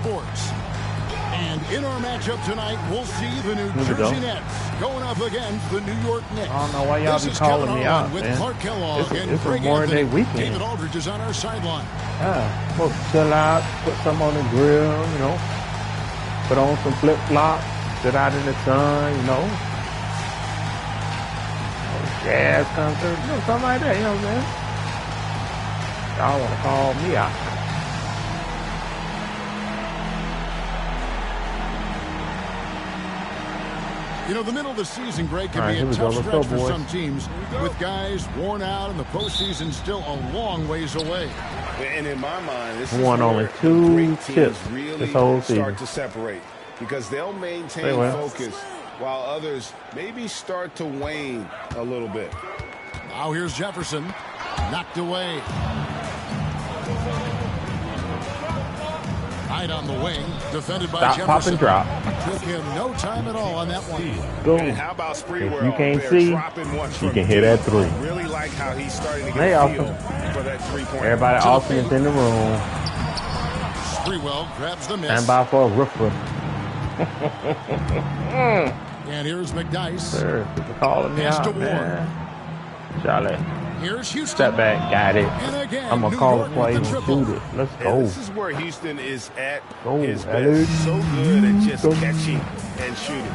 Sports. And in our matchup tonight, we'll see the New Jersey Nets going up against the New York Knicks. I don't know why y'all be calling me out, with man. Clark Kellogg and it's a Greg Memorial Day weekend. David Aldridge is on our sideline. Yeah, supposed to chill out, put some on the grill, you know. Put on some flip-flops, sit out in the sun, you know. Jazz concert, you know, something like that, you know what I'm saying? Y'all want to call me out. You know, the middle of the season, Greg, can be a tough stretch for some teams with guys worn out and the postseason still a long ways away. And in my mind, this won is only where 2 chips really this whole season. Start to separate because they'll maintain focus while others maybe start to wane a little bit. Now here's Jefferson, knocked away. Right on the wing, defended by Jefferson. Pop and drop. Took him no time at all on that one. Go. And how about If you can't see, you can hit that three. Really like how he's starting to get a feel for that three-point. Everybody awesome is in the room. Sprewell grabs the miss. Stand by for a roofer. And here's McDice. Sir, people calling me out, man. Charlie. Here's Houston. Step back, got it. I'm going to call the play and shoot it. Let's go. And this is where Houston is at his best. So good at just catching and shooting.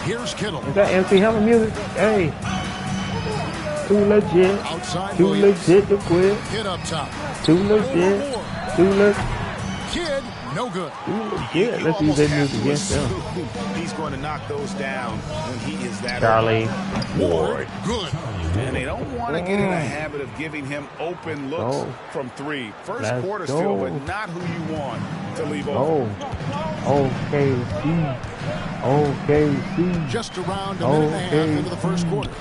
Here's Kittle. Is that MC Hammer music? Hey. Too legit. Outside Too legit to quit. Kid up top. Too legit. Too legit. Kid, no good. Yeah, let's use that music against them. He's going to knock those down when he is that Charlie Ward. Good. And they don't want to get in a habit of giving him open looks from three. First quarter still, but not who you want to leave open. OKC. Just around a minute and a half into the first quarter.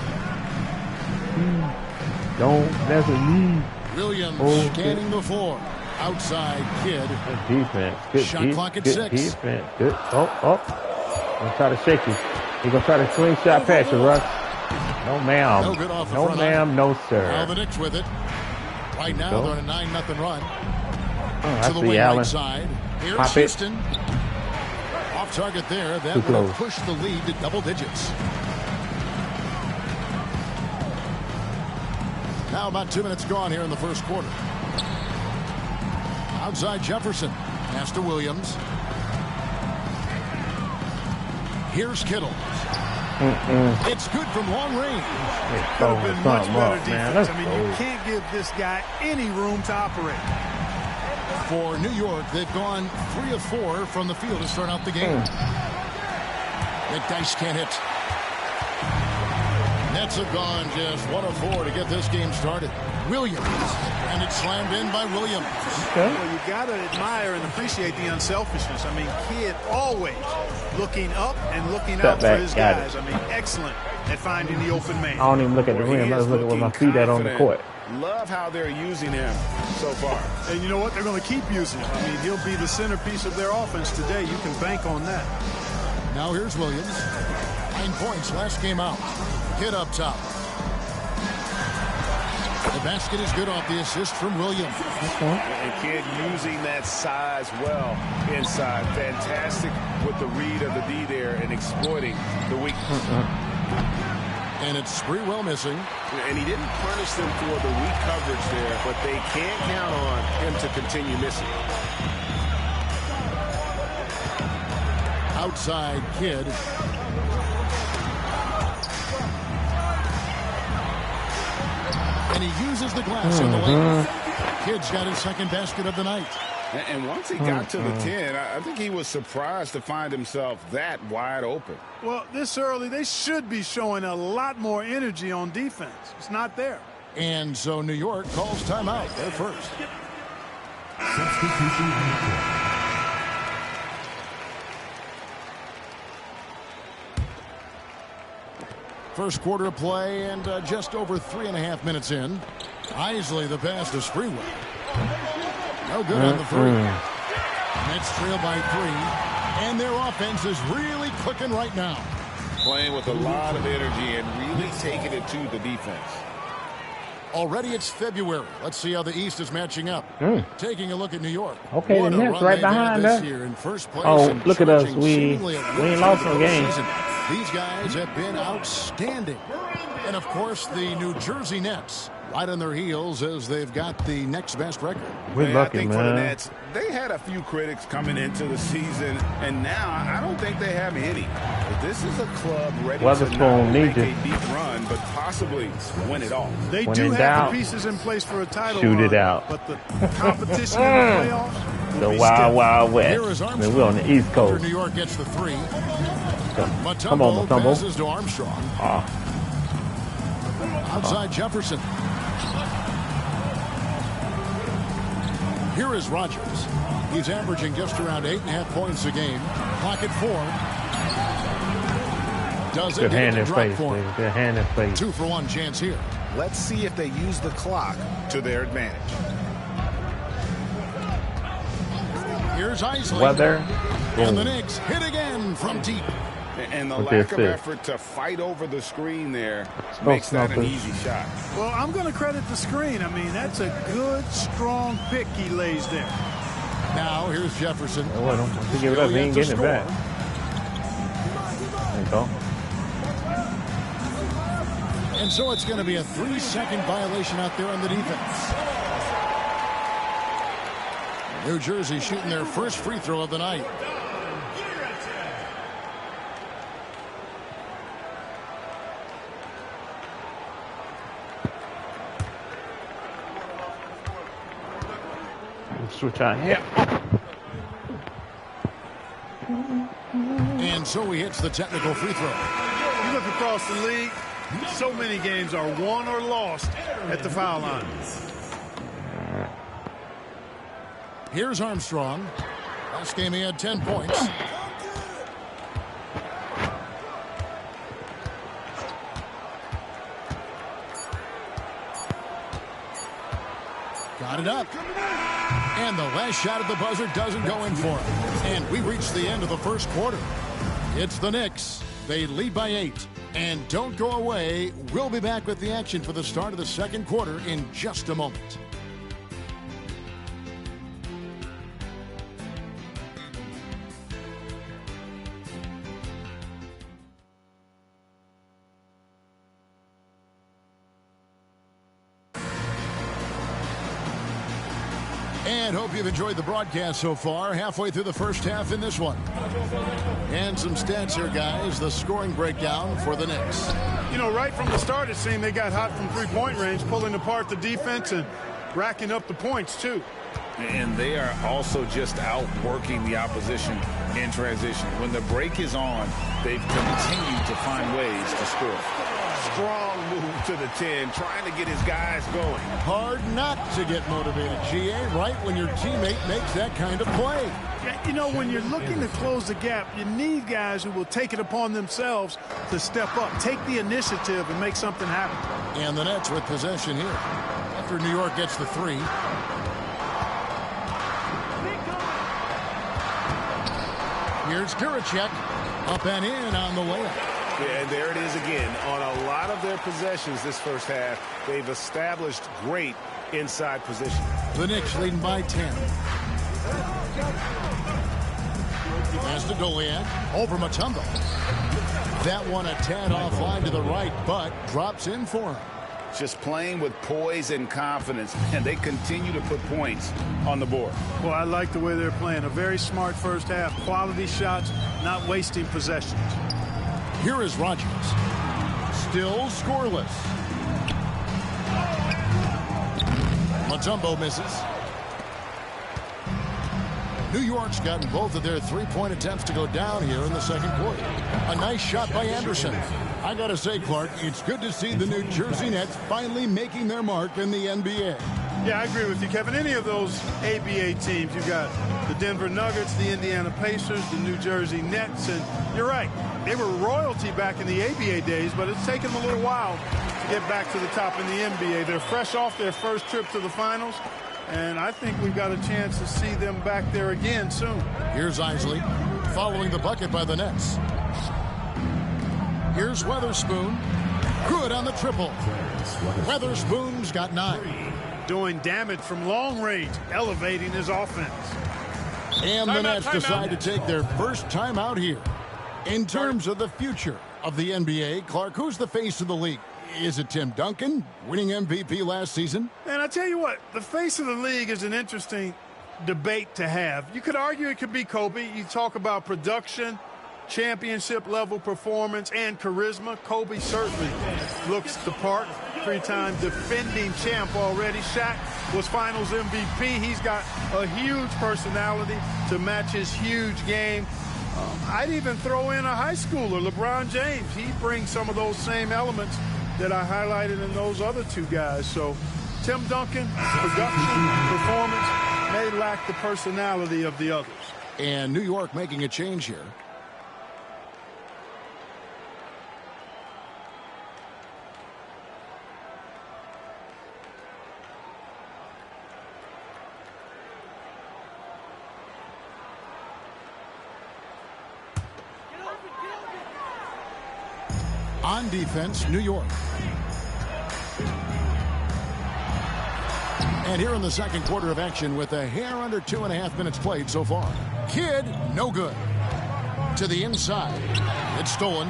Don't mess with me. Williams scanning the floor. Outside Kid. Good defense. Good shot clock at 6. Defense. Good. Gonna try to shake you. He's gonna try to slingshot past you, Russ. No, ma'am. No good off the no, front ma'am. No, sir. Now the Knicks with it. Right now they're on a 9-0 run. To the wing right side. Here's Pop Houston. Off target there. That would have pushed the lead to double digits. Now about 2 minutes gone here in the first quarter. Outside Jefferson. Pass to Williams. Here's Kittle. It's good from long range. Could have been much better defense. I mean, you can't give this guy any room to operate. For New York, they've gone 3 of 4 from the field to start out the game. McDice can't hit. Nets have gone just 1 of 4 to get this game started. Williams, and it's slammed in by Williams. Well, you got to admire and appreciate the unselfishness. I mean, Kid always looking up and looking out for his guys. I mean, excellent at finding the open man. I don't even look at the rim. I just look at where my feet at on the court. Love how they're using him so far. And you know what? They're going to keep using him. I mean, he'll be the centerpiece of their offense today. You can bank on that. Now here's Williams. 9 points last game out. Kid up top. The basket is good off the assist from Williams. And Kid using that size well inside. Fantastic with the read of the D there and exploiting the weakness. And it's Sprewell missing. And he didn't punish them for the weak coverage there, but they can't count on him to continue missing. Outside Kid. And he uses the glass on the lane. Kid's got his second basket of the night. And once he got to the 10, I think he was surprised to find himself that wide open. Well, this early, they should be showing a lot more energy on defense. It's not there. And so New York calls timeout. They're first. Substitution on the court. First quarter of play and just over 3.5 minutes in. Isley the pass to Sprewell. No good on the three. Nets trail by 3. And their offense is really clicking right now. Playing with a lot of energy and really taking it to the defense. Already it's February. Let's see how the East is matching up. Taking a look at New York. Okay, the Nets right behind us. In first place, oh, look at us. We ain't lost no game. These guys have been outstanding. And, of course, the New Jersey Nets right on their heels as they've got the next best record. We're lucky, I think man. for the Nets, they had a few critics coming into the season, and now I don't think they have any. This is a club ready to not make a deep run, but possibly win it all. They do have the pieces in place for a title Shoot run, it out. but the competition in the playoffs the Wild Wild West. I mean, we're on the East Coast. New York gets the three. Come on, Matumbo. Passes to Armstrong. Outside Jefferson. Here is Rogers. He's averaging just around 8.5 points a game. Pocket 4. Does it good hand in face, baby. Good hand in face. 2-for-1 chance here. Let's see if they use the clock to their advantage. Here's Isley. Weather. And the Knicks hit again from deep. And the lack of effort to fight over the screen there makes that an easy shot. Well, I'm going to credit the screen. I mean, that's a good, strong pick he lays there. Now, here's Jefferson. Oh, I don't give it up. He ain't getting it back. There you go. And so it's going to be a 3-second violation out there on the defense. New Jersey shooting their first free throw of the night. Switch out here. And so he hits the technical free throw. You look across the league, so many games are won or lost at the foul line. Here's Armstrong. Last game he had 10 points. Got it up. And the last shot at the buzzer doesn't go in for him. And we reach the end of the first quarter. It's the Knicks. They lead by 8. And don't go away. We'll be back with the action for the start of the second quarter in just a moment. And hope you've enjoyed the broadcast so far. Halfway through the first half in this one. And some stats here, guys. The scoring breakdown for the Knicks. You know, right from the start, it seemed they got hot from three-point range, pulling apart the defense and racking up the points, too. And they are also just outworking the opposition in transition. When the break is on, they've continued to find ways to score. Strong move to the 10, trying to get his guys going. Hard not to get motivated, GA, right when your teammate makes that kind of play. You know, when you're looking to close the gap, you need guys who will take it upon themselves to step up, take the initiative, and make something happen. And the Nets with possession here. After New York gets the three. Here's Kiricek. Up and in on the layup. Yeah, and there it is again. On a lot of their possessions this first half, they've established great inside position. The Knicks leading by 10. Pass to Goliath. Over Matumbo. That one a tad offline to the right, but drops in for him. Just playing with poise and confidence, and they continue to put points on the board. Well, I like the way they're playing. A very smart first half. Quality shots, not wasting possessions. Here is Rogers. Still scoreless. Matumbo misses. New York's gotten both of their three-point attempts to go down here in the second quarter. A nice shot by Anderson. I got to say, Clark, it's good to see the New Jersey Nets finally making their mark in the NBA. Yeah, I agree with you, Kevin. Any of those ABA teams, you've got the Denver Nuggets, the Indiana Pacers, the New Jersey Nets, and you're right. They were royalty back in the ABA days, but it's taken them a little while to get back to the top in the NBA. They're fresh off their first trip to the finals, and I think we've got a chance to see them back there again soon. Here's Isley following the bucket by the Nets. Here's Weatherspoon. Good on the triple. Weatherspoon's got 9. Doing damage from long range, elevating his offense. And the Nets decide to take their first time out here. In terms of the future of the NBA, Clark, who's the face of the league? Is it Tim Duncan, winning MVP last season? And I tell you what, the face of the league is an interesting debate to have. You could argue it could be Kobe. You talk about production, championship-level performance, and charisma. Kobe certainly looks the part. 3-time defending champ already. Shaq was Finals MVP. He's got a huge personality to match his huge game. I'd even throw in a high schooler, LeBron James. He brings some of those same elements that I highlighted in those other two guys. So Tim Duncan, production, performance, may lack the personality of the others. And New York making a change here. On defense, New York. And here in the second quarter of action with a hair under 2.5 minutes played so far. Kidd, no good. To the inside. It's stolen.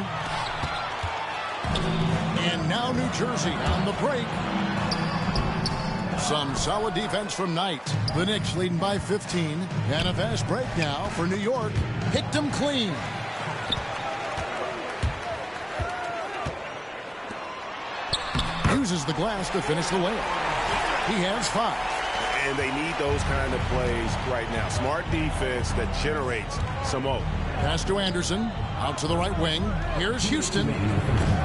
And now New Jersey on the break. Some solid defense from Knight. The Knicks leading by 15. And a fast break now for New York. Picked them clean. Uses the glass to finish the layup. He has 5. And they need those kind of plays right now. Smart defense that generates some hope. Pass to Anderson. Out to the right wing. Here's Houston.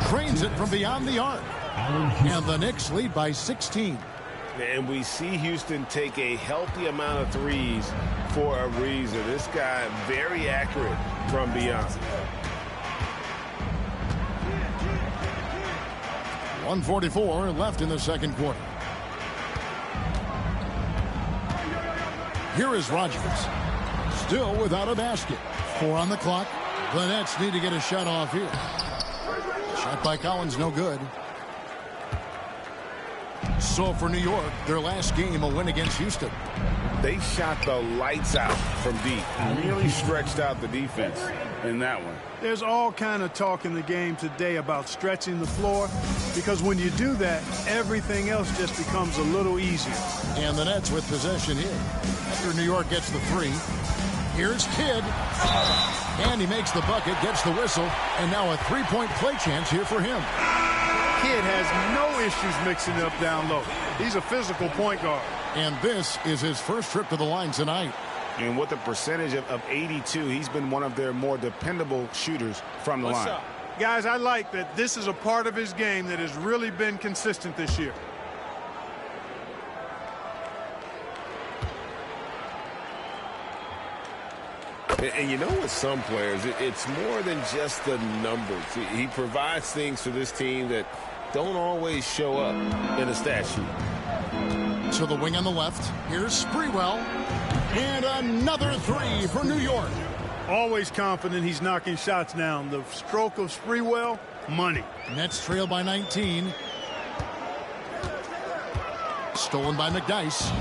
Cranes it from beyond the arc. And the Knicks lead by 16. And we see Houston take a healthy amount of threes for a reason. This guy very accurate from beyond. 1:44 left in the second quarter. Here is Rogers. Still without a basket. 4 on the clock. The Nets need to get a shot off here. Shot by Collins, no good. So for New York, their last game, a win against Houston. They shot the lights out from deep and really stretched out the defense in that one. There's all kind of talk in the game today about stretching the floor, because when you do that, everything else just becomes a little easier. And the Nets with possession here. After New York gets the 3, here's Kidd. And he makes the bucket, gets the whistle, and now a 3-point play chance here for him. Kidd has no issues mixing it up down low. He's a physical point guard. And this is his first trip to the line tonight. And with a percentage of 82, he's been one of their more dependable shooters from the line. Up? Guys, I like that this is a part of his game that has really been consistent this year. And you know, with some players, it's more than just the numbers. He provides things for this team that don't always show up in a stat sheet. To the wing on the left. Here's Sprewell. And another 3 for New York. Always confident he's knocking shots down. The stroke of Sprewell, money. Nets trail by 19. Stolen by McDyess.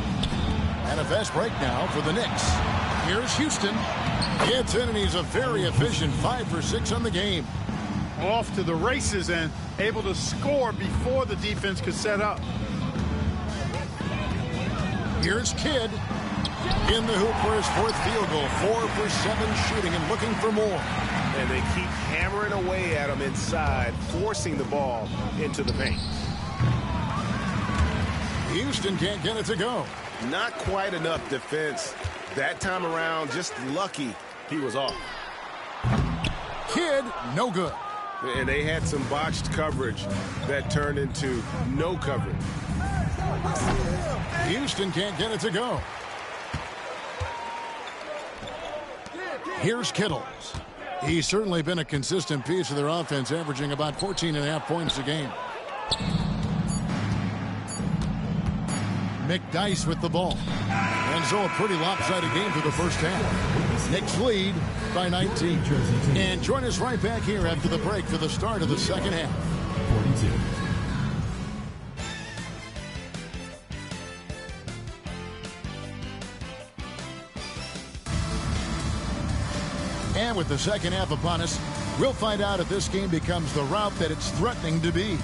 And a fast break now for the Knicks. Here's Houston. Gets in, and he's a very efficient 5 for 6 on the game. Off to the races and able to score before the defense could set up. Here's Kidd. In the hoop for his 4th field goal. 4 for 7 shooting and looking for more. And they keep hammering away at him inside, forcing the ball into the paint. Houston can't get it to go. Not quite enough defense. That time around, just lucky he was off. Kidd, no good. And they had some botched coverage that turned into no coverage. Houston can't get it to go. Here's Kittles. He's certainly been a consistent piece of their offense, averaging about 14.5 points a game. McDyess with the ball. And so a pretty lopsided game for the first half. Knicks lead by 19. And join us right back here after the break for the start of the second half. 42. And with the second half upon us, we'll find out if this game becomes the rout that it's threatening to be.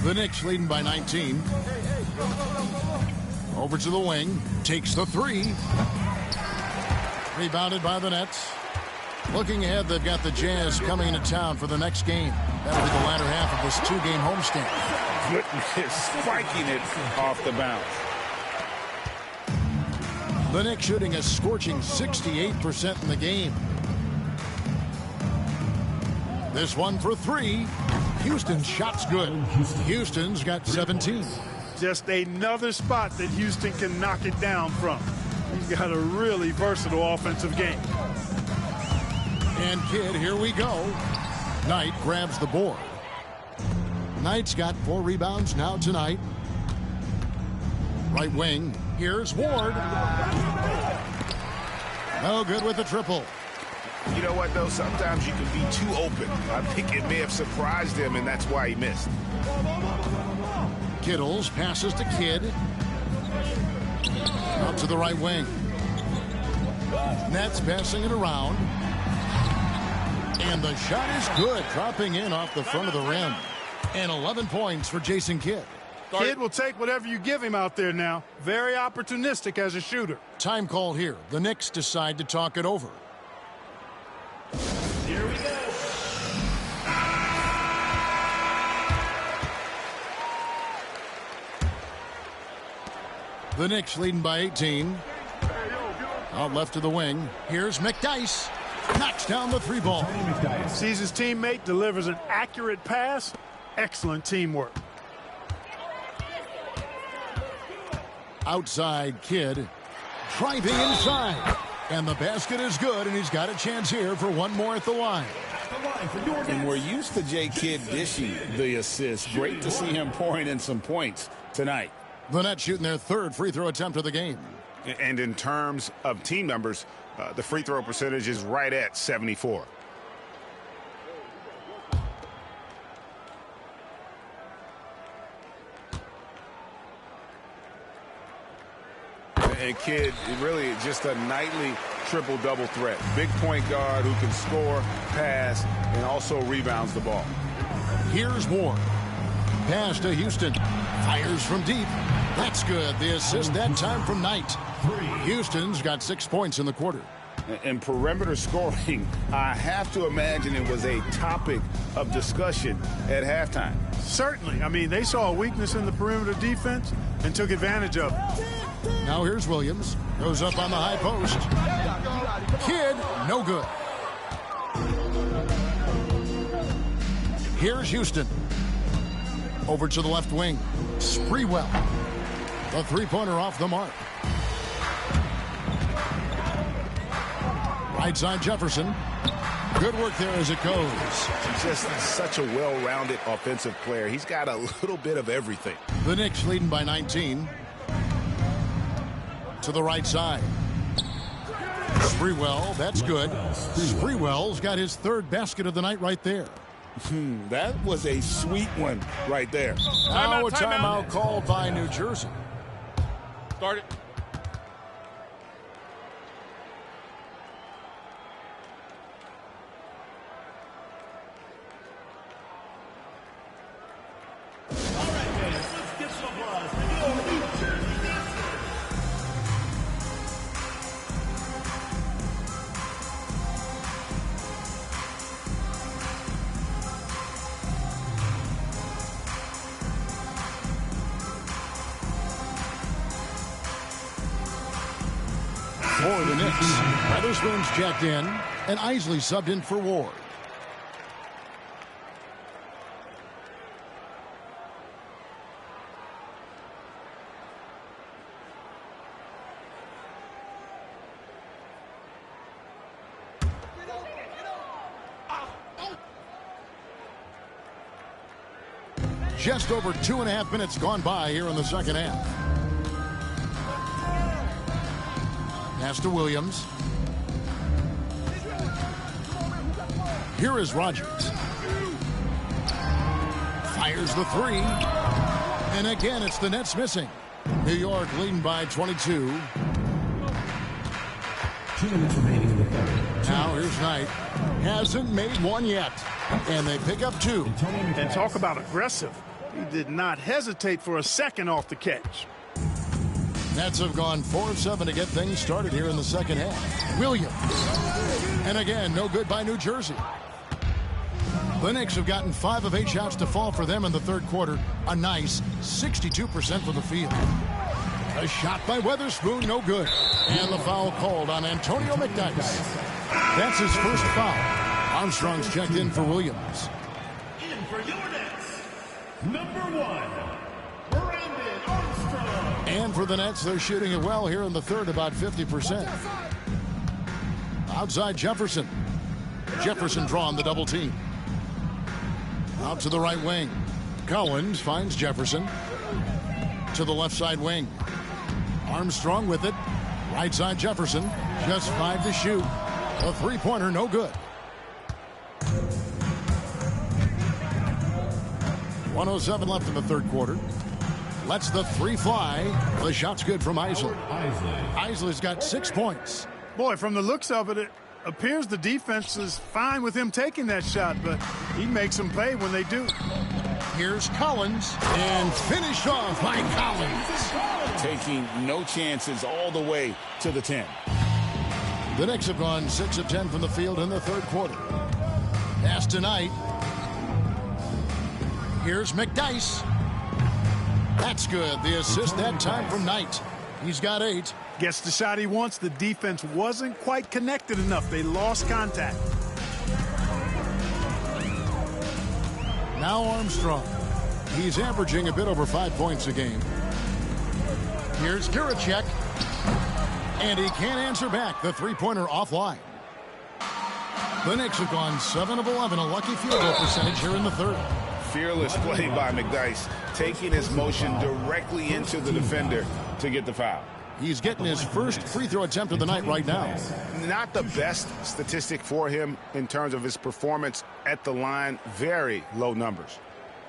The Knicks leading by 19. Over to the wing. Takes the three. Rebounded by the Nets. Looking ahead, they've got the Jazz coming into town for the next game. That'll be the latter half of this two-game homestand. Goodness, spiking it off the bounce. The Knicks shooting a scorching 68% in the game. This one for three. Houston's shot's good. Houston's got 17. Just another spot that Houston can knock it down from. He's got a really versatile offensive game. And Kidd, here we go. Knight grabs the board. Knight's got 4 rebounds now tonight. Right wing. Here's Ward. No good with the triple. You know what, though? Sometimes you can be too open. I think it may have surprised him, and that's why he missed. Kittles passes to Kidd. Out to the right wing. Nets passing it around. And the shot is good, dropping in off the front of the rim. And 11 points for Jason Kidd. Kidd will take whatever you give him out there now. Very opportunistic as a shooter. Time call here. The Knicks decide to talk it over. Here we go. The Knicks leading by 18. Out left to the wing. Here's McDyess. Knocks down the three ball. Sees his teammate, delivers an accurate pass. Excellent teamwork. Outside Kidd. Driving inside. And the basket is good, and he's got a chance here for one more at the line. And we're used to J. Kidd dishing the assist. Great to see him pouring in some points tonight. The Nets shooting their third free throw attempt of the game. And in terms of team numbers, the free throw percentage is right at 74. And Kidd, really just a nightly triple-double threat. Big point guard who can score, pass, and also rebounds the ball. Here's Ward. Pass to Houston. Fires from deep. That's good. The assist that time from Knight. Houston's got 6 points in the quarter. And perimeter scoring, I have to imagine it was a topic of discussion at halftime. Certainly. I mean, they saw a weakness in the perimeter defense and took advantage of it. Now here's Williams. Goes up on the high post. Kidd, no good. Here's Houston. Over to the left wing. Sprewell. The three-pointer off the mark. Right side Jefferson. Good work there as it goes. He's just such a well-rounded offensive player. He's got a little bit of everything. The Knicks leading by 19. To the right side. Sprewell, that's good. Sprewell's got his third basket of the night right there. That was a sweet one right there. Now a timeout called by New Jersey. Start it. All right, guys, let's get some applause for your New Jersey Nets. For the Knicks, Weatherspoon's checked in, and Isley subbed in for Ward. Just over 2.5 minutes gone by here in the second half. Pass to Williams. Here is Rogers. Fires the three. And again, it's the Nets missing. New York leading by 22. 2 minutes remaining in the third. Now here's Knight. Hasn't made one yet. And they pick up 2. And talk about aggressive. He did not hesitate for a second off the catch. Nets have gone 4 of 7 to get things started here in the second half. Williams. And again, no good by New Jersey. The Knicks have gotten 5 of 8 shots to fall for them in the third quarter. A nice 62% from the field. A shot by Weatherspoon, no good. And the foul called on Antonio McDyess. That's his first foul. Armstrong's checked in for Williams. In for your Nets, number 1, Brandon Armstrong. And for the Nets, they're shooting it well here in the third, about 50%. Outside Jefferson. Jefferson drawing the double team. Out to the right wing. Collins finds Jefferson. To the left side wing. Armstrong with it. Right side Jefferson. Just 5 to shoot. A three-pointer, no good. 1:07 left in the third quarter. Lets the three fly. The shot's good from Isley. Isley's got 6 points. Boy, from the looks of it, it appears the defense is fine with him taking that shot, but he makes them pay when they do. Here's Collins, and finished off by Collins. Taking no chances all the way to the 10. The Knicks have gone 6 of 10 from the field in the third quarter. Pass to Knight. Here's McDyess. That's good. The assist that time from Knight. He's got 8. Gets the shot he wants. The defense wasn't quite connected enough. They lost contact. Now Armstrong. He's averaging a bit over 5 points a game. Here's Giricek. And he can't answer back. The three-pointer offline. The Knicks have gone 7 of 11. A lucky field goal percentage here in the third. Fearless play by McDyess, taking his motion directly into the defender to get the foul. He's getting his first free throw attempt of the night right now. Not the best statistic for him in terms of his performance at the line. Very low numbers.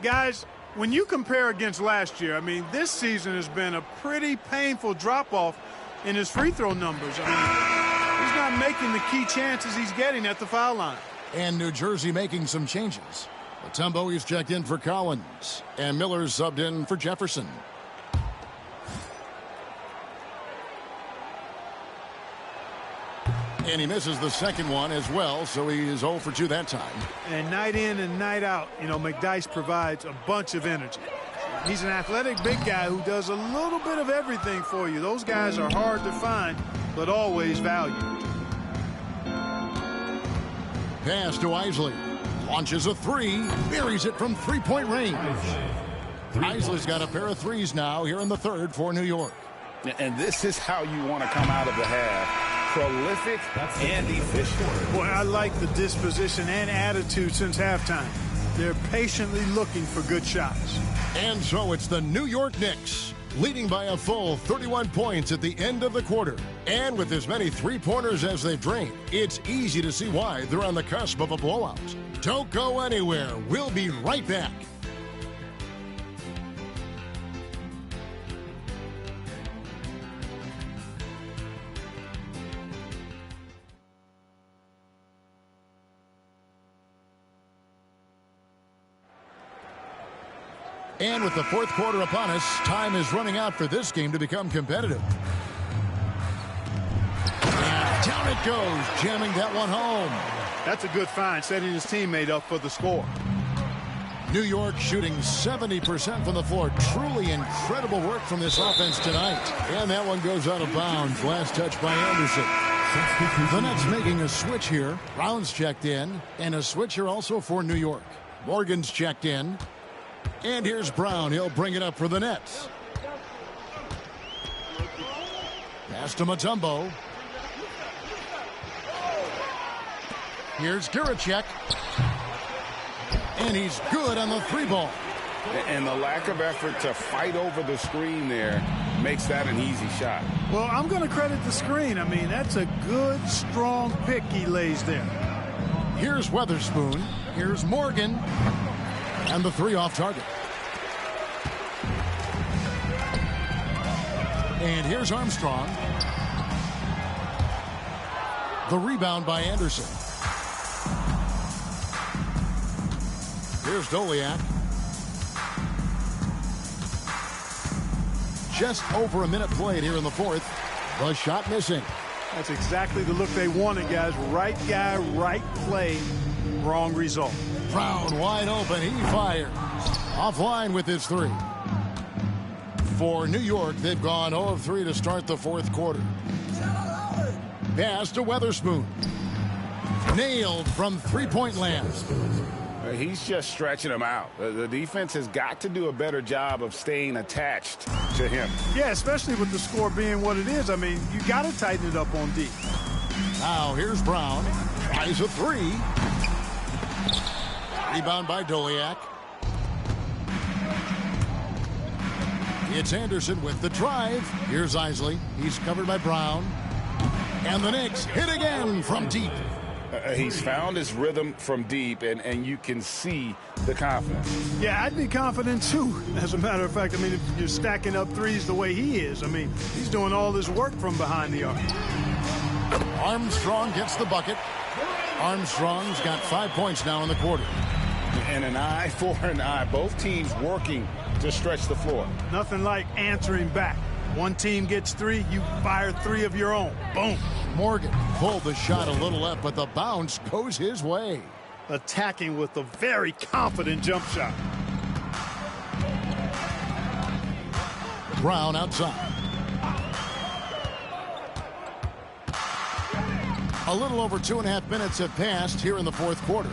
Guys, when you compare against last year, I mean, this season has been a pretty painful drop-off in his free throw numbers. I mean, he's not making the key chances he's getting at the foul line. And New Jersey making some changes. Mutombo is checked in for Collins. And Miller's subbed in for Jefferson. And he misses the second one as well, so he is 0 for 2 that time. And night in and night out, you know, McDyess provides a bunch of energy. He's an athletic big guy who does a little bit of everything for you. Those guys are hard to find, but always valued. Pass to Isley. Launches a three. Buries it from three-point range. Isley's got a pair of threes now here in the third for New York. And this is how you want to come out of the half. Prolific and efficient. Boy, I like the disposition and attitude since halftime. They're patiently looking for good shots. And so it's the New York Knicks leading by a full 31 points at the end of the quarter. And with as many three-pointers as they've drained, it's easy to see why they're on the cusp of a blowout. Don't go anywhere. We'll be right back. And with the fourth quarter upon us, time is running out for this game to become competitive. And down it goes, jamming that one home. That's a good find, setting his teammate up for the score. New York shooting 70% from the floor. Truly incredible work from this offense tonight. And that one goes out of bounds. Last touch by Anderson. The Nets making a switch here. Brown's checked in. And a switch here also for New York. Morgan's checked in. And here's Brown. He'll bring it up for the Nets. Pass to Mutombo. Here's Giricek. And he's good on the three ball. And the lack of effort to fight over the screen there makes that an easy shot. Well, I'm going to credit the screen. I mean, that's a good, strong pick he lays there. Here's Weatherspoon. Here's Morgan. And the three off target. And here's Armstrong. The rebound by Anderson. Here's Doliak. Just over a minute played here in the fourth. The shot missing. That's exactly the look they wanted, guys. Right guy, right play, wrong result. Brown wide open. He fires. Offline with his three. For New York, they've gone 0 of 3 to start the fourth quarter. Pass to Weatherspoon. Nailed from three-point land. He's just stretching him out. The defense has got to do a better job of staying attached to him. Yeah, especially with the score being what it is. I mean, you got to tighten it up on D. Now here's Brown. Tries a three. Rebound by Doliak. It's Anderson with the drive. Here's Isley. He's covered by Brown. And the Knicks hit again from deep. He's found his rhythm from deep, and you can see the confidence. Yeah, I'd be confident, too. As a matter of fact, I mean, if you're stacking up threes the way he is, I mean, he's doing all this work from behind the arc. Armstrong gets the bucket. Armstrong's got 5 points now in the quarter. And an eye for an eye. Both teams working to stretch the floor. Nothing like answering back. One team gets three, you fire three of your own. Boom. Morgan pulled the shot a little left, but the bounce goes his way. Attacking with a very confident jump shot. Brown outside. A little over 2.5 minutes have passed here in the fourth quarter.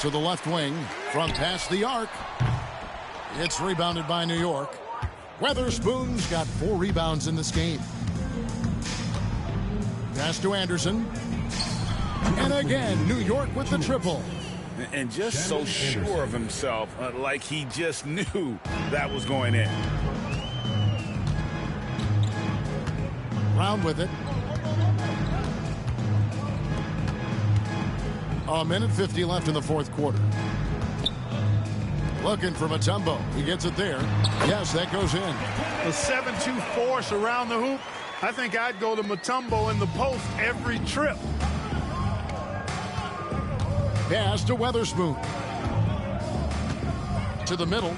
To the left wing from past the arc. It's rebounded by New York. Weatherspoon's got 4 rebounds in this game. Pass to Anderson. And again, New York with the triple. And just so sure of himself, like he just knew that was going in. Brown with it. A minute 50 left in the fourth quarter. Looking for Mutombo. He gets it there. Yes, that goes in. The 7-2 force around the hoop. I think I'd go to Mutombo in the post every trip. Pass to Weatherspoon. To the middle.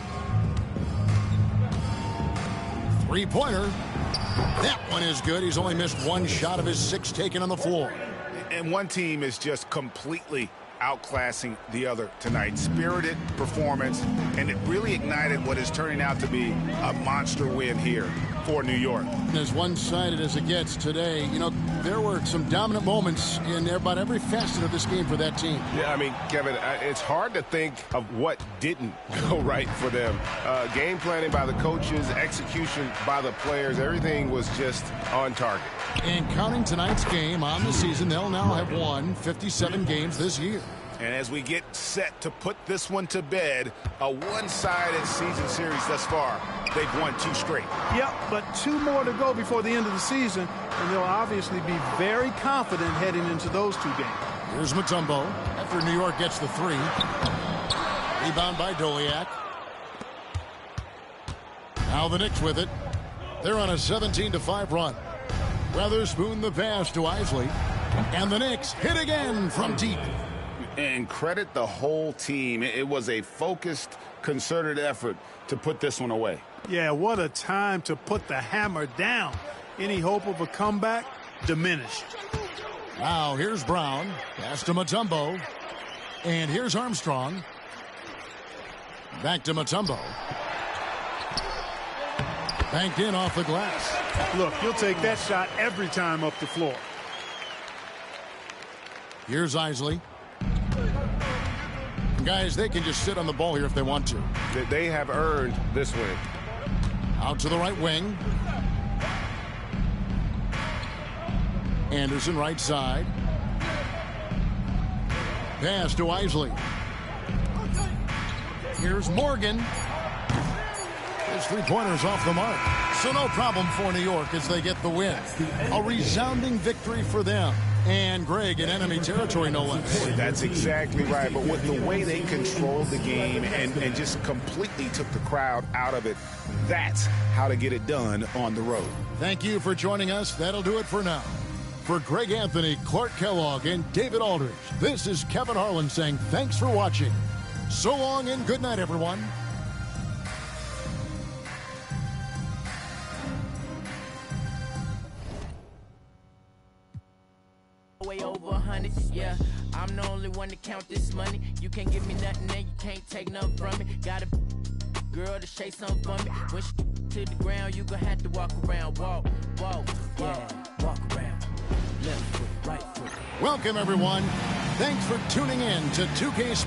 Three-pointer. That one is good. He's only missed 1 shot of his 6 taken on the floor. And one team is just completely outclassing the other tonight. Spirited performance, and it really ignited what is turning out to be a monster win here for New York. As one-sided as it gets today, you know, there were some dominant moments in about every facet of this game for that team. Yeah, I mean, Kevin, it's hard to think of what didn't go right for them. Game planning by the coaches, execution by the players, everything was just on target. And counting tonight's game on the season, they'll now have won 57 games this year. And as we get set to put this one to bed, a one-sided season series thus far. They've won 2 straight. Yep, but 2 more to go before the end of the season, and they'll obviously be very confident heading into those 2 games. Here's Mutombo after New York gets the 3. Rebound by Doliak. Now the Knicks with it. They're on a 17-5 run. Weatherspoon the pass to Isley. And the Knicks hit again from deep. And credit the whole team. It was a focused, concerted effort to put this one away. Yeah, what a time to put the hammer down. Any hope of a comeback diminished. Now here's Brown. Pass to Mutombo. And here's Armstrong. Back to Mutombo. Banked in off the glass. Look, you'll take that shot every time up the floor. Here's Isley. Guys, they can just sit on the ball here if they want to. They have earned this win. Out to the right wing. Anderson right side. pass to Isley. Here's Morgan. His three-pointer's off the mark. So no problem for New York as they get the win. A resounding victory for them. And Greg in enemy territory, no less. That's exactly right. But with the way they controlled the game and just completely took the crowd out of it, that's how to get it done on the road. Thank you for joining us. That'll do it for now. For Greg Anthony, Clark Kellogg, and David Aldridge, this is Kevin Harlan saying thanks for watching. So long and good night, everyone. Way over 100, yeah. I'm the only one to count this money. You can't give me nothing and you can't take nothing from me. Got a girl to shake something for me. When she to the ground, you gon' have to walk around. Walk, yeah, walk around. Left foot, right foot. Welcome, everyone. Thanks for tuning in to 2K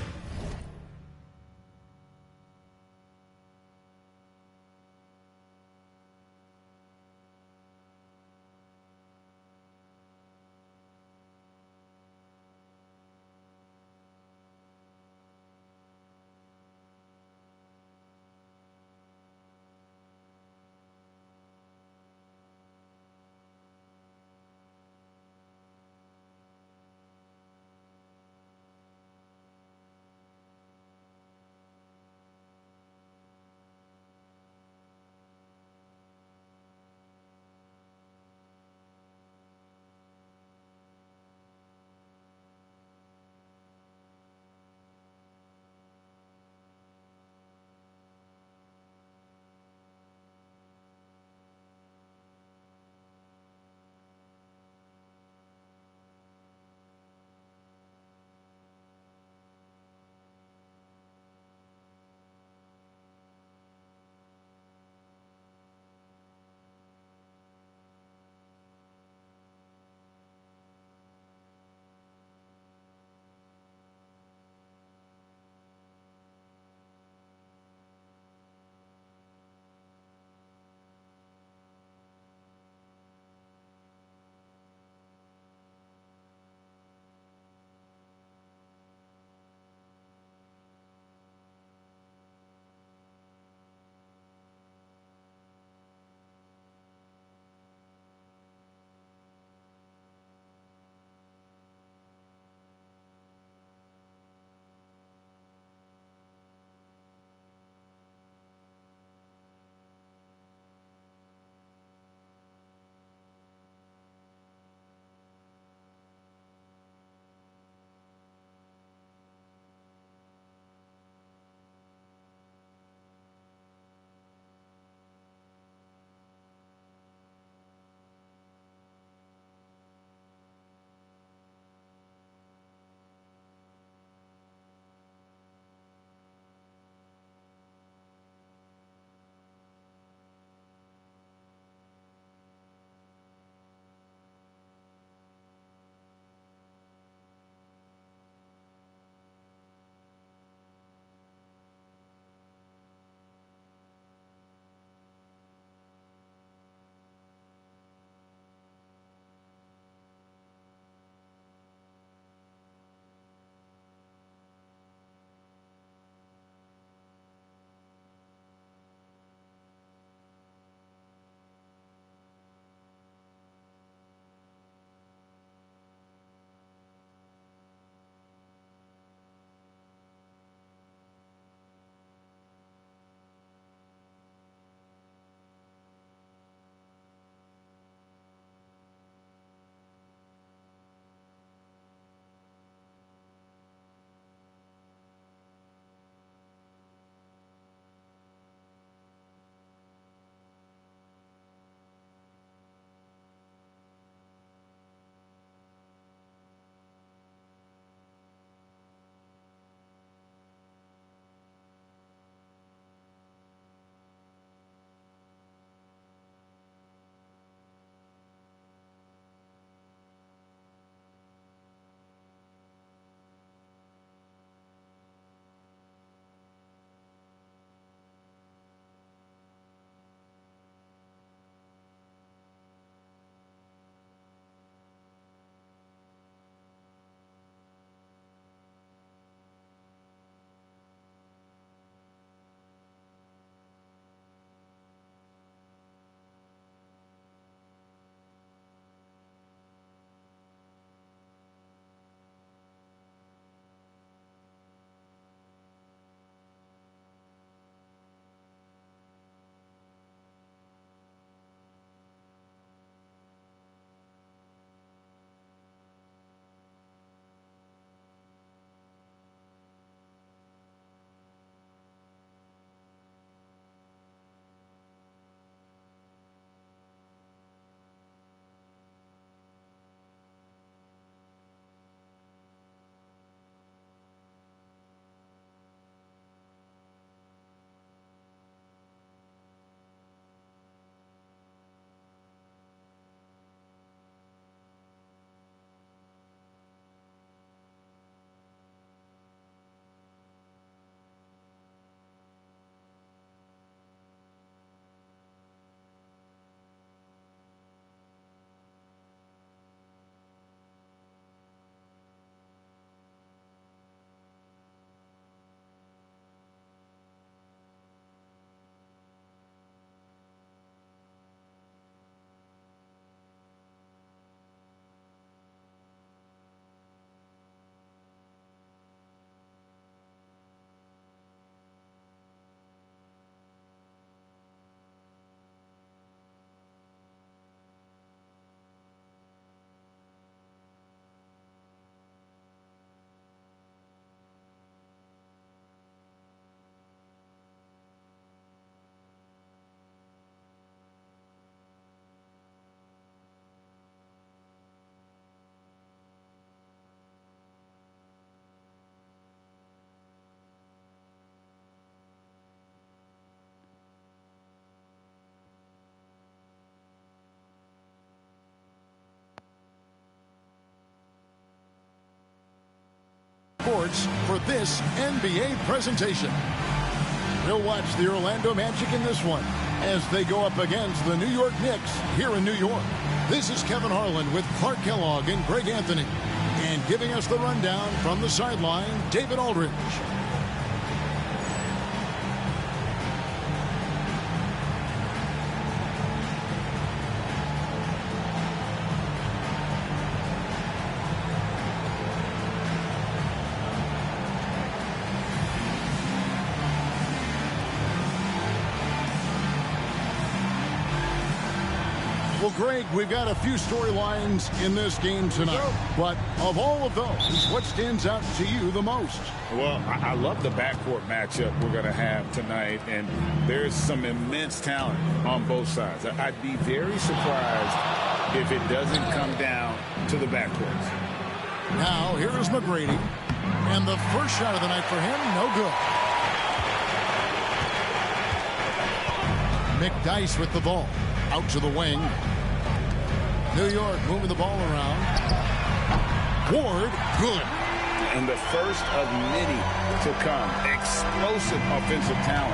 Sports for this NBA presentation. We'll watch the Orlando Magic in this one as they go up against the New York Knicks here in New York. This is Kevin Harlan with Clark Kellogg and Greg Anthony. And giving us the rundown from the sideline, David Aldridge. Well, Greg, we've got a few storylines in this game tonight. But of all of those, what stands out to you the most? Well, I love the backcourt matchup we're going to have tonight, and there's some immense talent on both sides. I'd be very surprised if it doesn't come down to the backcourts. Now, here is McGrady, and the first shot of the night for him, no good. McDyess with the ball, out to the wing. New York moving the ball around. Ward, good. And the first of many to come. Explosive offensive talent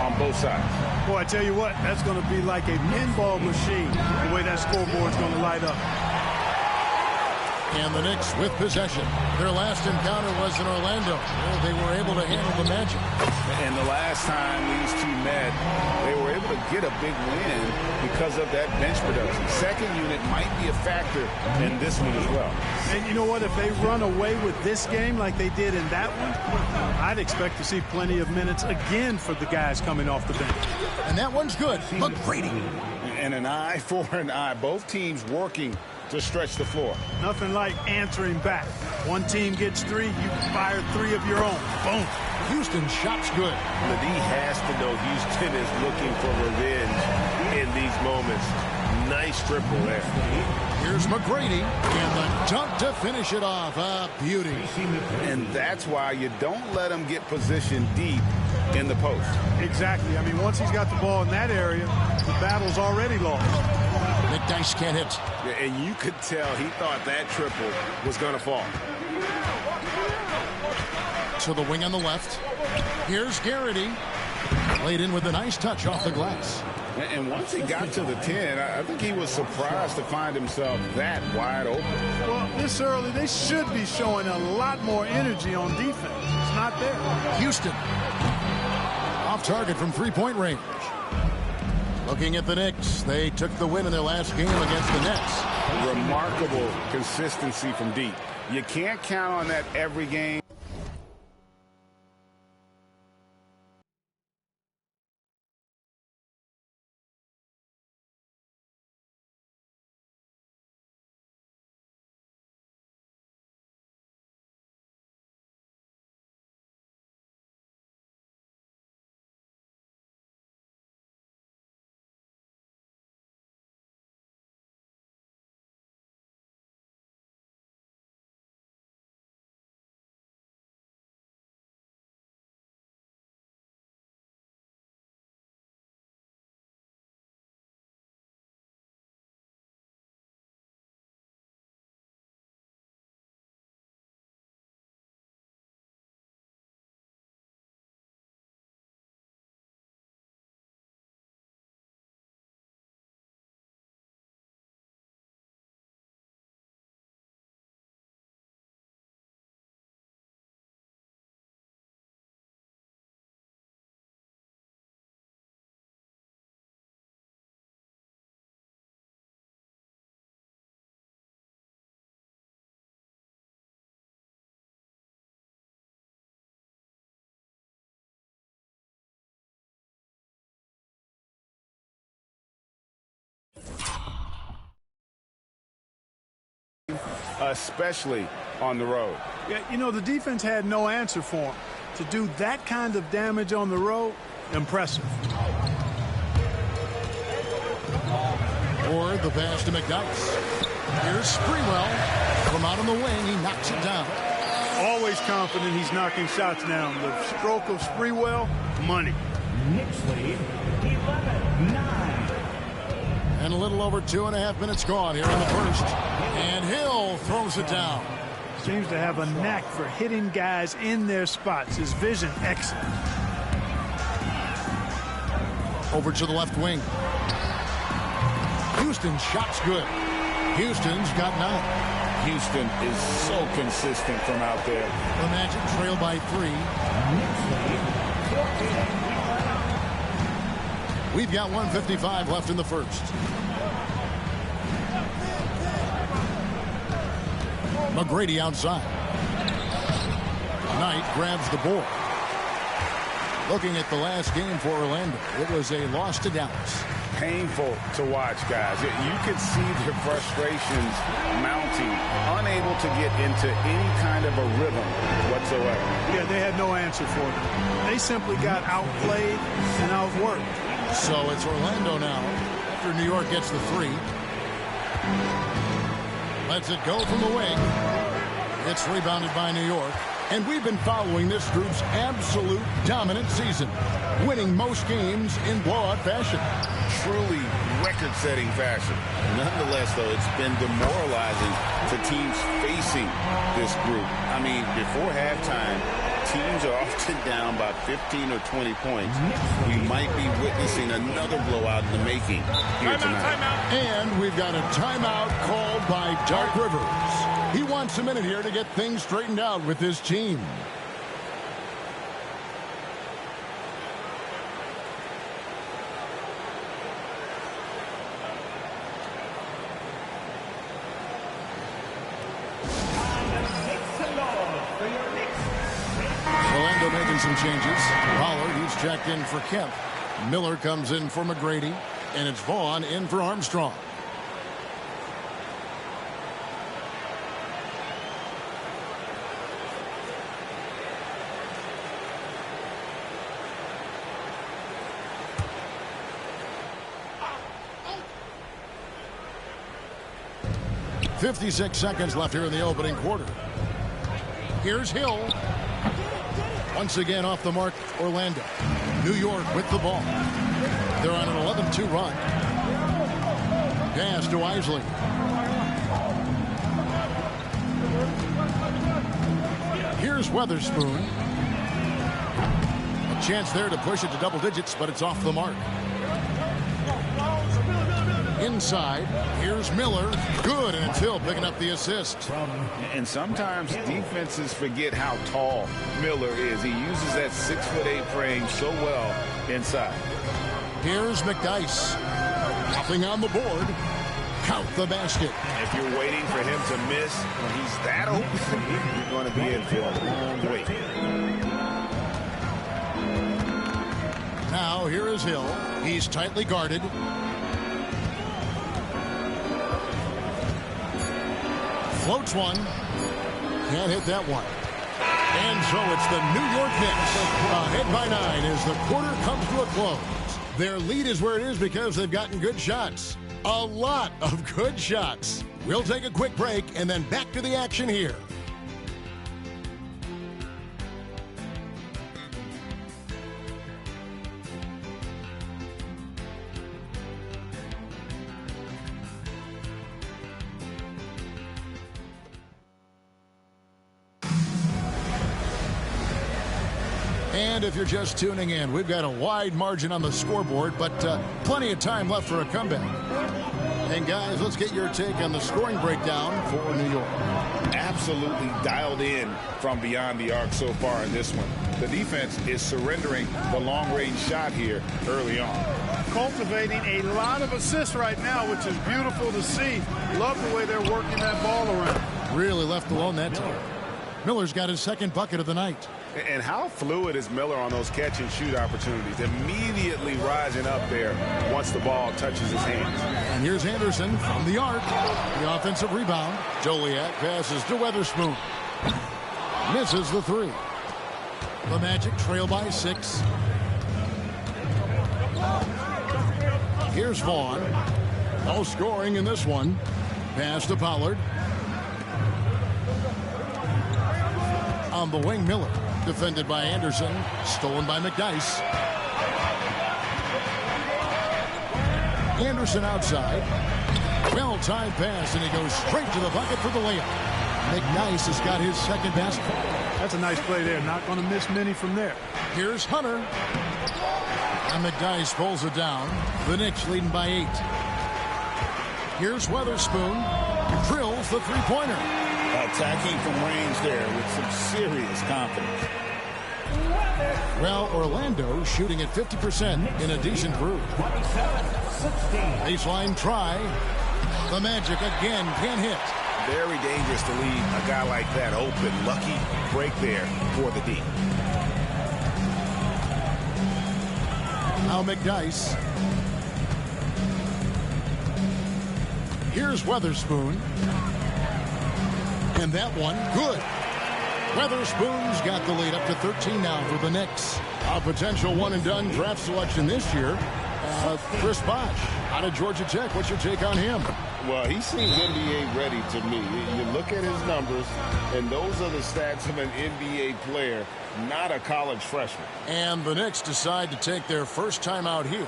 on both sides. Boy, I tell you what, that's going to be like a pinball machine, the way that scoreboard's going to light up. And the Knicks with possession. Their last encounter was in Orlando, where they were able to handle the Magic. And the last time these two met, they were able to get a big win because of that bench production. Second unit might be a factor in this one as well. And you know what? If they run away with this game like they did in that one, I'd expect to see plenty of minutes again for the guys coming off the bench. And that one's good. McGrady. And an eye for an eye. Both teams working to stretch the floor. Nothing like answering back. One team gets three, you fire three of your own. Boom. Houston shot's good. But he has to know Houston is looking for revenge in these moments. Nice triple there. Here's McGrady, and the dunk to finish it off. A beauty. And that's why you don't let him get positioned deep in the post. Exactly. I mean, once he's got the ball in that area, the battle's already lost. McDyess can't hit. Yeah, and you could tell he thought that triple was going to fall. To the wing on the left. Here's Garrity. Laid in with a nice touch off the glass. And once he got to the 10, I think he was surprised to find himself that wide open. Well, this early, they should be showing a lot more energy on defense. It's not there. Houston. Off target from three-point range. Looking at the Knicks, they took the win in their last game against the Nets. Remarkable consistency from deep. You can't count on that every game. Especially on the road. Yeah, you know, the defense had no answer for him. To do that kind of damage on the road, impressive. Or the pass to McDyess. Here's Sprewell. From out on the wing, he knocks it down. Always confident he's knocking shots down. The stroke of Sprewell, money. Knicks lead 11-9. And a little over 2.5 minutes gone here in the first. And Hill throws it down. Seems to have a knack for hitting guys in their spots. His vision excellent. Over to the left wing. Houston shot's good. Houston's got 9. Houston is so consistent from out there. The Magic trail by 3. We've got 1:55 left in the first. McGrady outside. Knight grabs the board. Looking at the last game for Orlando, it was a loss to Dallas. Painful to watch, guys. You could see their frustrations mounting, unable to get into any kind of a rhythm whatsoever. Yeah, they had no answer for them. They simply got outplayed and outworked. So it's Orlando now after New York gets the 3. Lets it go from the wing. It's rebounded by New York. And we've been following this group's absolute dominant season, winning most games in blowout fashion. Truly record-setting fashion. Nonetheless, though, it's been demoralizing to teams facing this group. I mean, before halftime, teams are often down by 15 or 20 points. We might be witnessing another blowout in the making here tonight. And we've got a timeout called by Doc Rivers. He wants a minute here to get things straightened out with his team. Orlando making some changes. Pollard, he's checked in for Kemp. Miller comes in for McGrady. And it's Vaughn in for Armstrong. .56 seconds left here in the opening quarter. Here's Hill. Once again off the mark, Orlando. New York with the ball. They're on an 11-2 run. Pass to Isley. Here's Weatherspoon. A chance there to push it to double digits, but it's off the mark. Inside, here's Miller. Good, and it's Hill picking up the assist. And sometimes defenses forget how tall Miller is. He uses that 6'8" frame so well inside. Here's McDyess. Nothing on the board. Count the basket. If you're waiting for him to miss when he's that open, you're going to be in for a long wait. Now, here is Hill. He's tightly guarded. Floats one. Can't hit that one. And so it's the New York Knicks ahead by 9 as the quarter comes to a close. Their lead is where it is because they've gotten good shots. A lot of good shots. We'll take a quick break and then back to the action here. And if you're just tuning in, we've got a wide margin on the scoreboard, but plenty of time left for a comeback. And guys, let's get your take on the scoring breakdown for New York. Absolutely dialed in from beyond the arc so far in this one. The defense is surrendering the long-range shot here early on. Cultivating a lot of assists right now, which is beautiful to see. Love the way they're working that ball around. Really left alone that time. Miller's got his second bucket of the night. And how fluid is Miller on those catch-and-shoot opportunities? Immediately rising up there once the ball touches his hands. And here's Anderson from the arc. The offensive rebound. Joliet passes to Weatherspoon. Misses the 3. The Magic trail by 6. Here's Vaughn. No scoring in this one. Pass to Pollard. On the wing, Miller. Defended by Anderson. Stolen by McDyess. Anderson outside. Well-timed pass, and he goes straight to the bucket for the layup. McNice has got his second basket. That's a nice play there. Not going to miss many from there. Here's Hunter. And McNice pulls it down. The Knicks leading by 8. Here's Weatherspoon. Drills the three-pointer. Attacking from range there with some serious confidence. Well, Orlando shooting at 50% in a decent group. Baseline try. The Magic again can't hit. Very dangerous to leave a guy like that open. Lucky break there for the D. Now McNice. Here's Weatherspoon. And that one, good. Weatherspoon's got the lead up to 13 now for the Knicks. A potential one-and-done draft selection this year. Chris Bosh out of Georgia Tech. What's your take on him? Well, he seems NBA ready to me. You look at his numbers, and those are the stats of an NBA player, not a college freshman. And the Knicks decide to take their first time out here.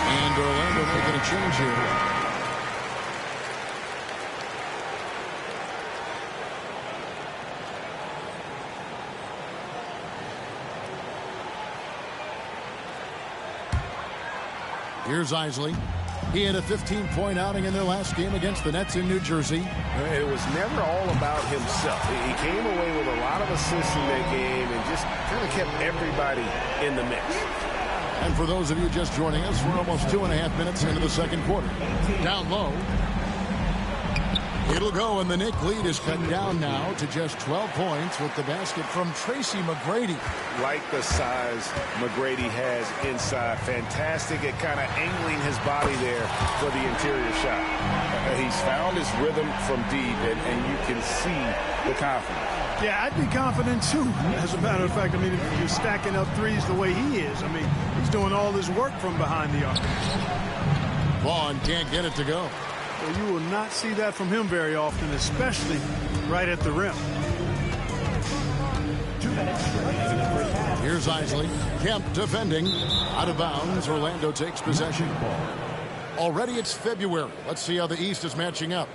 And Orlando making a change here. Here's Isley. He had a 15-point outing in their last game against the Nets in New Jersey. It was never all about himself. He came away with a lot of assists in that game and just kind of kept everybody in the mix. And for those of you just joining us, we're almost 2.5 minutes into the second quarter. Down low. It'll go, and the Knick lead is cut down now to just 12 points with the basket from Tracy McGrady. Like the size McGrady has inside. Fantastic at kind of angling his body there for the interior shot. He's found his rhythm from deep, and you can see the confidence. Yeah, I'd be confident, too. As a matter of fact, I mean, if you're stacking up threes the way he is, I mean, he's doing all his work from behind the arc. Vaughn can't get it to go. Well, you will not see that from him very often, especially right at the rim. Here's Isley. Kemp defending. Out of bounds. Orlando takes possession. Already it's February. Let's see how the East is matching up.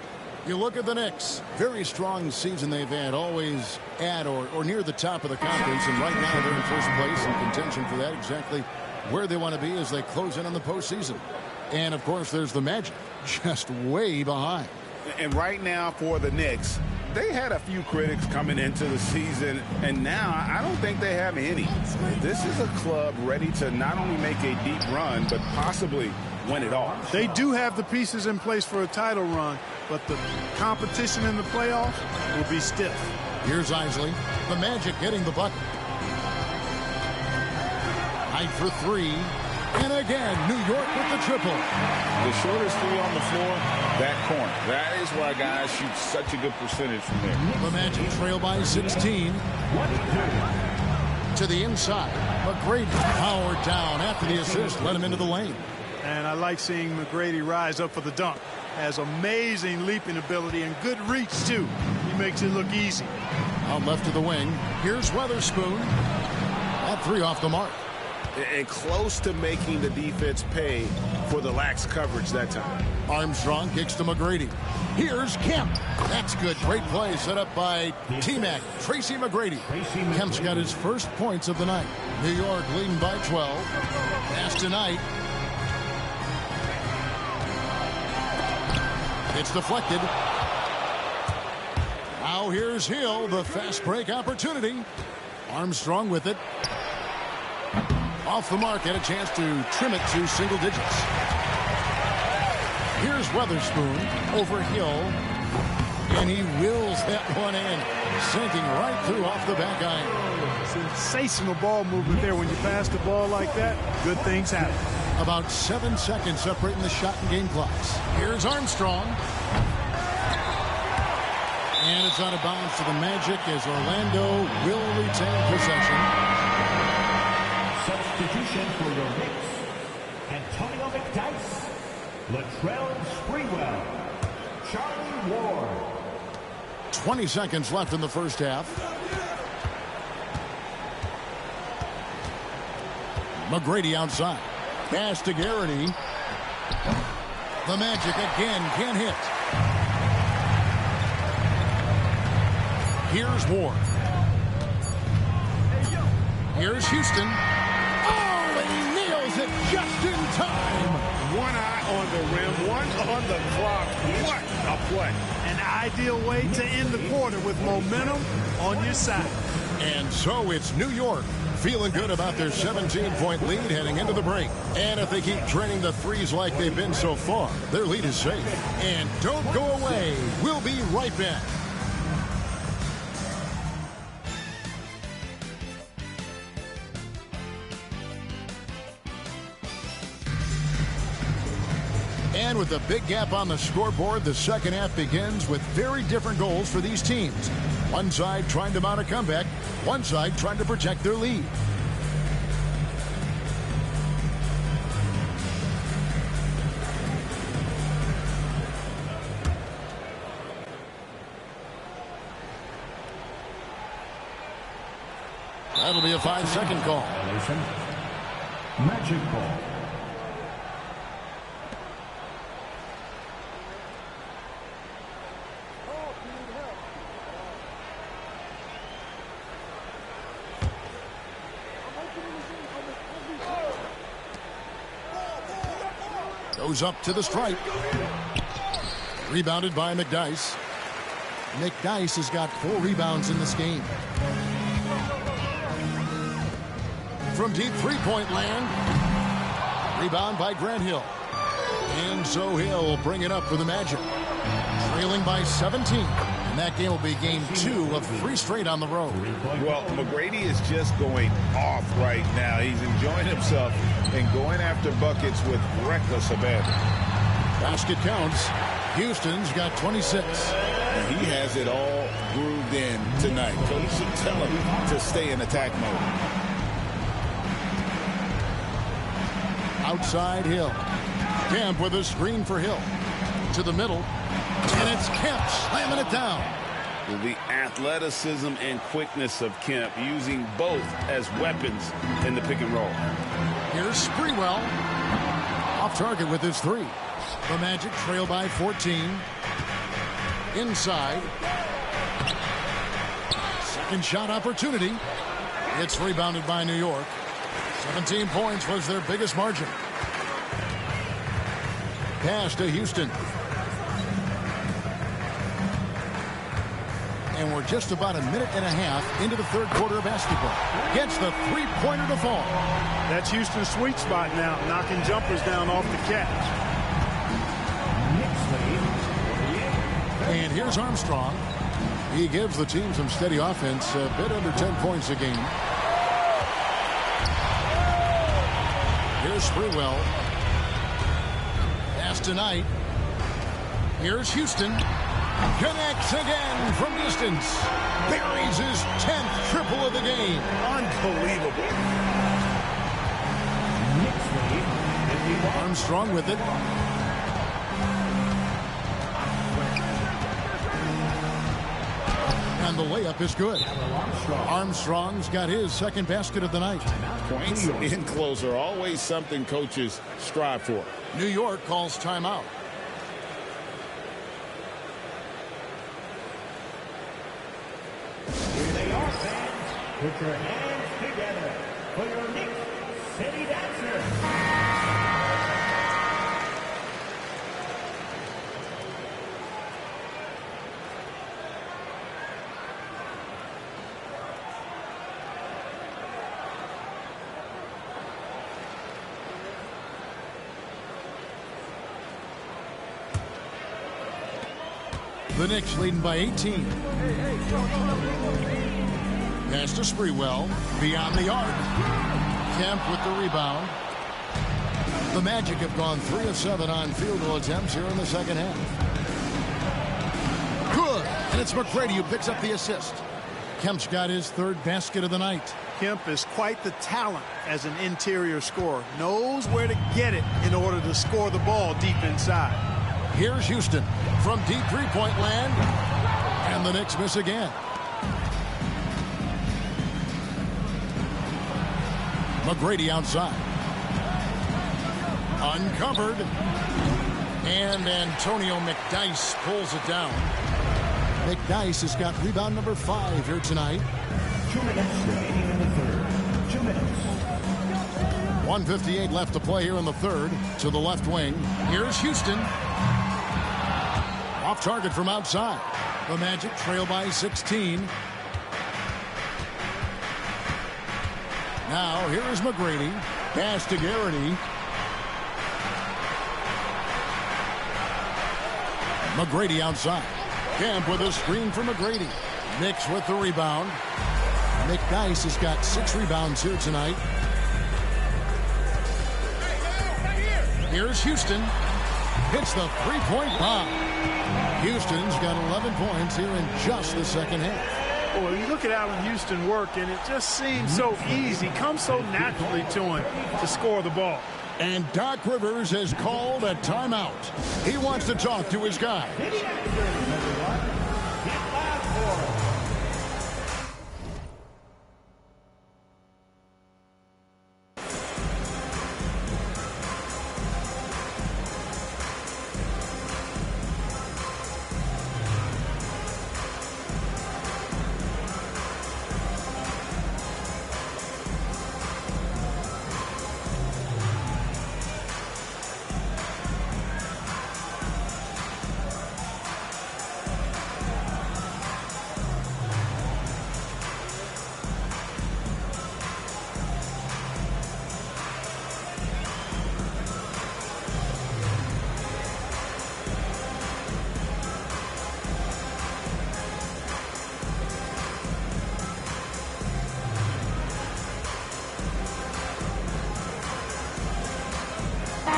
You look at the Knicks. Very strong season they've had. Always at or near the top of the conference. And right now they're in first place in contention for that. Exactly where they want to be as they close in on the postseason. And, of course, there's the Magic. Just way behind. And right now for the Knicks, they had a few critics coming into the season, and now I don't think they have any. This is a club ready to not only make a deep run, but possibly win it all. They do have the pieces in place for a title run, but the competition in the playoffs will be stiff. Here's Isley. The Magic getting the bucket. Knight for three. And again, New York with the triple. The shortest three on the floor, that corner. That is why guys shoot such a good percentage from there. The Magic trail by 16. To the inside. McGrady powered down after the assist. Let him into the lane. And I like seeing McGrady rise up for the dunk. Has amazing leaping ability and good reach, too. He makes it look easy. Out left to the wing. Here's Weatherspoon. That three off the mark. And close to making the defense pay for the lax coverage that time. Armstrong kicks to McGrady. Here's Kemp. That's good. Great play set up by T-Mac. Tracy McGrady. Kemp's got his first points of the night. New York leading by 12. Pass tonight. It's deflected. Now here's Hill. The fast break opportunity. Armstrong with it. Off the mark, had a chance to trim it to single digits. Here's Weatherspoon over Hill, and he wills that one in, sinking right through off the back iron. Sensational ball movement there. When you pass the ball like that, good things happen. About 7 seconds separating the shot and game clocks. Here's Armstrong. And it's out of bounds to the Magic as Orlando will retain possession. Substitution for your Knicks, Antonio McDice, Latrell Sprewell, Charlie Ward. 20 seconds left in the first half. McGrady outside. Pass to Garrity. The Magic again can't hit. Here's Ward. Here's Houston. Oh, and he nails it just in time. One eye on the rim, one on the clock. What a play. An ideal way to end the quarter with momentum on your side. And so it's New York feeling good about their 17-point lead heading into the break. And if they keep draining the threes like they've been so far, their lead is safe. And don't go away. We'll be right back. And with a big gap on the scoreboard, the second half begins with very different goals for these teams. One side trying to mount a comeback, one side trying to protect their lead. That'll be a 5-second call. Magic ball. Goes up to the stripe. Rebounded by McDyess. McDyess has got 4 rebounds in this game. From deep three-point land. Rebound by Grant Hill. And so Hill bring it up for the Magic. Trailing by 17. And that game will be game 2 of 3 straight on the road. Well, McGrady is just going off right now. He's enjoying himself and going after buckets with reckless abandon. Basket counts. Houston's got 26. And he has it all grooved in tonight. Coach should tell him to stay in attack mode. Outside Hill. Kemp with a screen for Hill. To the middle. And it's Kemp slamming it down. The athleticism and quickness of Kemp, using both as weapons in the pick and roll. Here's Sprewell. Off target with his 3. The Magic trail by 14. Inside. Second shot opportunity. It's rebounded by New York. 17 points was their biggest margin. Pass to Houston. And we're just about a minute and a half into the third quarter of basketball. Gets the three-pointer to fall. That's Houston's sweet spot now, knocking jumpers down off the catch. And here's Armstrong. He gives the team some steady offense, a bit under 10 points a game. Here's Sprewell. Pass tonight. Here's Houston. Connects again from distance. Buries his 10th triple of the game. Unbelievable. Armstrong with it. And the layup is good. Armstrong's got his second basket of the night. Points in closer, always something coaches strive for. New York calls timeout. Here they are, fans. Put your hands together for your Knick City Dancers. The Knicks leading by 18. Pass to Sprewell. Beyond the arc. Kemp with the rebound. The Magic have gone 3 of 7 on field goal attempts here in the second half. Good. And it's McGrady who picks up the assist. Kemp's got his 3rd basket of the night. Kemp is quite the talent as an interior scorer. Knows where to get it in order to score the ball deep inside. Here's Houston from deep three-point land. And the Knicks miss again. McGrady outside. Uncovered. And Antonio McDyess pulls it down. McDyess has got rebound number 5 here tonight. 2 minutes remaining in the third. 2 minutes. 1:58 left to play here in the third. To the left wing. Here's Houston. Off target from outside. The Magic trail by 16. Now here is McGrady. Pass to Garrity. McGrady outside. Camp with a screen for McGrady. Knicks with the rebound. McDyess has got 6 rebounds here tonight. Here's Houston. Hits the three-point bomb. Houston's got 11 points here in just the second half. Boy, you look at Allen Houston work, and it just seems so easy. Comes so naturally to him to score the ball. And Doc Rivers has called a timeout. He wants to talk to his guy.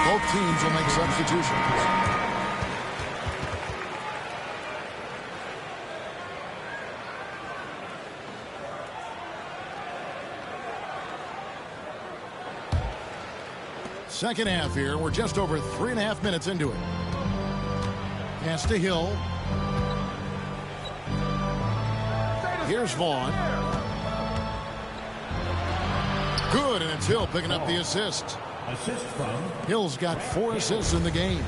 Both teams will make substitutions. Second half here. We're just over 3.5 minutes into it. Pass to Hill. Here's Vaughn. Good, and it's Hill picking up the assist. Assist from Hill's got 4 assists in the game.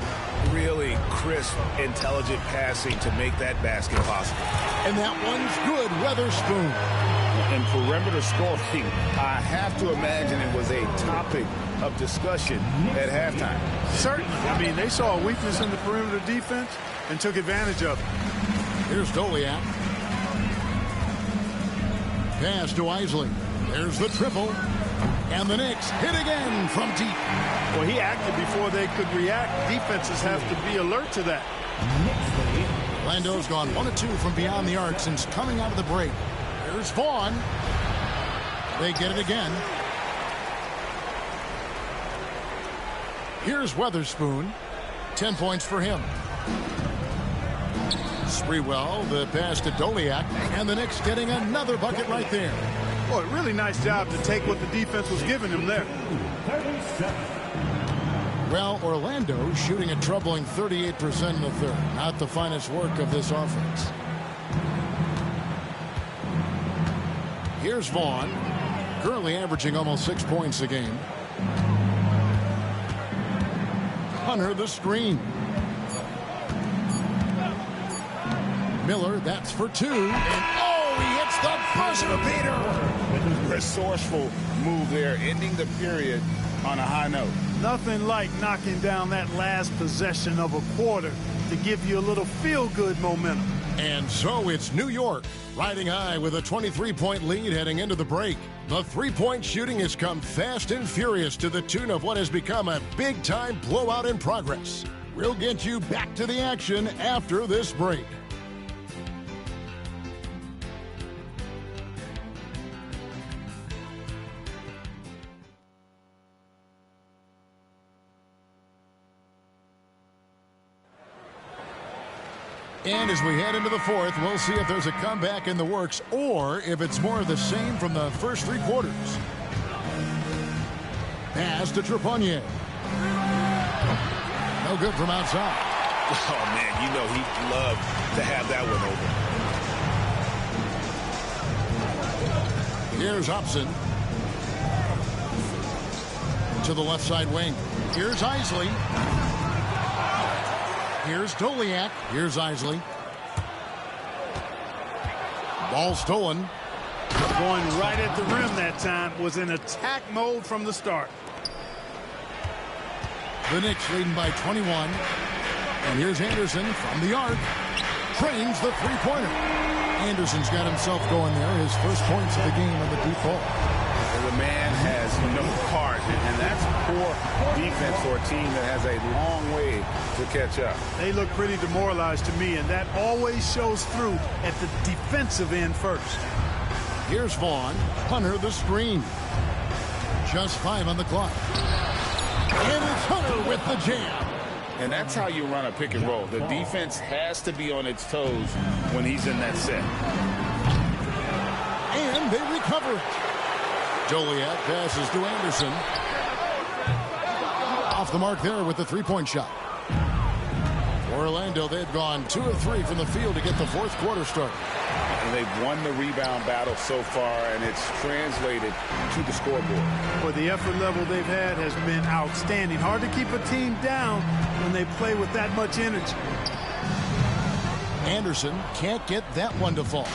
Really crisp, intelligent passing to make that basket possible. And that one's good, Weatherspoon. And perimeter scoring, I have to imagine it was a topic of discussion at halftime. Certainly. I mean, they saw a weakness in the perimeter defense and took advantage of it. Here's Doliak. Pass to Isley. There's the triple. And the Knicks hit again from deep. Well, he acted before they could react. Defenses have to be alert to that. Orlando's gone 1 of 2 from beyond the arc since coming out of the break. Here's Vaughn. They get it again. Here's Weatherspoon. 10 points for him. Sprewell, the pass to Doliak, and the Knicks getting another bucket right there. Boy, really nice job to take what the defense was giving him there. 37. Well, Orlando shooting a troubling 38% in the third. Not the finest work of this offense. Here's Vaughn. Currently averaging almost 6 points a game. Hunter the screen. Miller, that's for 2. And he hits the buzzer beater. Resourceful move there, ending the period on a high note. Nothing like knocking down that last possession of a quarter to give you a little feel-good momentum. And so it's New York riding high with a 23-point lead heading into the break. The three-point shooting has come fast and furious to the tune of what has become a big-time blowout in progress. We'll get you back to the action after this break. And as we head into the fourth, we'll see if there's a comeback in the works or if it's more of the same from the first 3 quarters. Pass to Trepanier. No good from outside. Oh, man, you know he'd love to have that one over. Here's Hobson. to the left side wing. Here's Isley. Here's Doliak. Here's Isley. Ball stolen. Going right at the rim that time. Was in attack mode from the start. The Knicks leading by 21. And here's Anderson from the arc. Trains the three-pointer. Anderson's got himself going there. His first points of the game on the deep ball. The man has no heart, and that's poor defense for a team that has a long way to catch up. They look pretty demoralized to me, and that always shows through at the defensive end first. Here's Vaughn. Hunter the screen. Just 5 on the clock. And it's Hunter with the jam. And that's how you run a pick and roll. The defense has to be on its toes when he's in that set. And they recover it. Joliet passes to Anderson. Off the mark there with the three-point shot. Orlando, they've gone 2 of 3 from the field to get the fourth quarter started. And they've won the rebound battle so far, and it's translated to the scoreboard. But the effort level they've had has been outstanding. Hard to keep a team down when they play with that much energy. Anderson can't get that one to fall.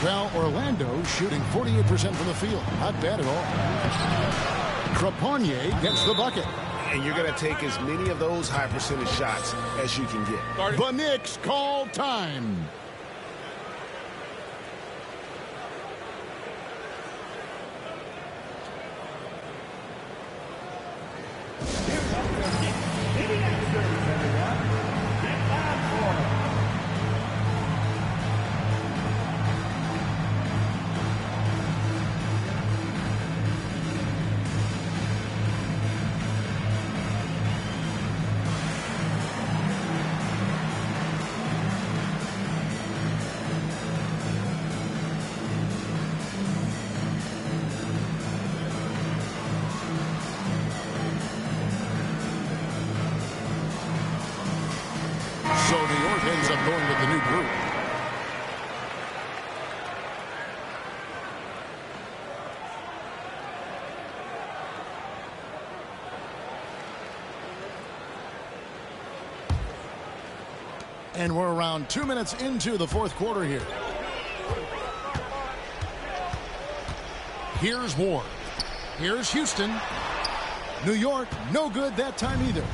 Now Orlando shooting 48% from the field. Not bad at all. Trepanier gets the bucket. And you're going to take as many of those high percentage shots as you can get. The Knicks call time. So New York ends up going with the new group. And we're around 2 minutes into the fourth quarter here. Here's Ward. Here's Houston. New York, no good that time either.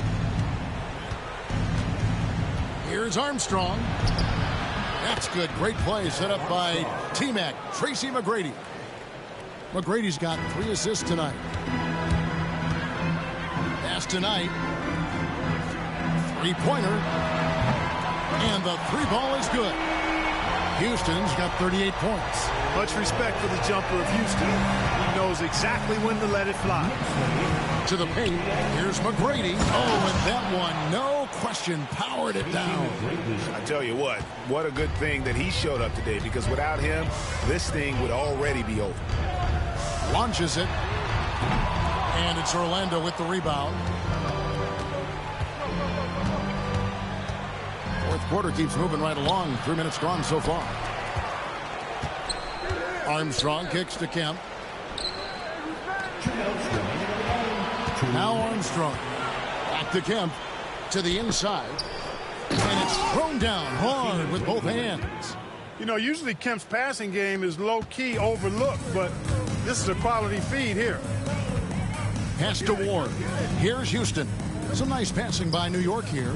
Here's Armstrong. That's good. Great play set up by T-Mac, Tracy McGrady. McGrady's got 3 assists tonight. Pass tonight. Three-pointer. And the three ball is good. Houston's got 38 points. Much respect for the jumper of Houston. He knows exactly when to let it fly. To the paint. Here's McGrady. Oh, and that one, no question, powered it down. I tell you what a good thing that he showed up today, because without him, this thing would already be over. Launches it. And it's Orlando with the rebound. Fourth quarter keeps moving right along. 3 minutes gone so far. Armstrong kicks to Kemp. Now Armstrong. Back to Kemp. To the inside. And it's thrown down hard with both hands. You know, usually Kemp's passing game is low-key overlooked, but this is a quality feed here. Pass to Ward. Here's Houston. Some nice passing by New York here.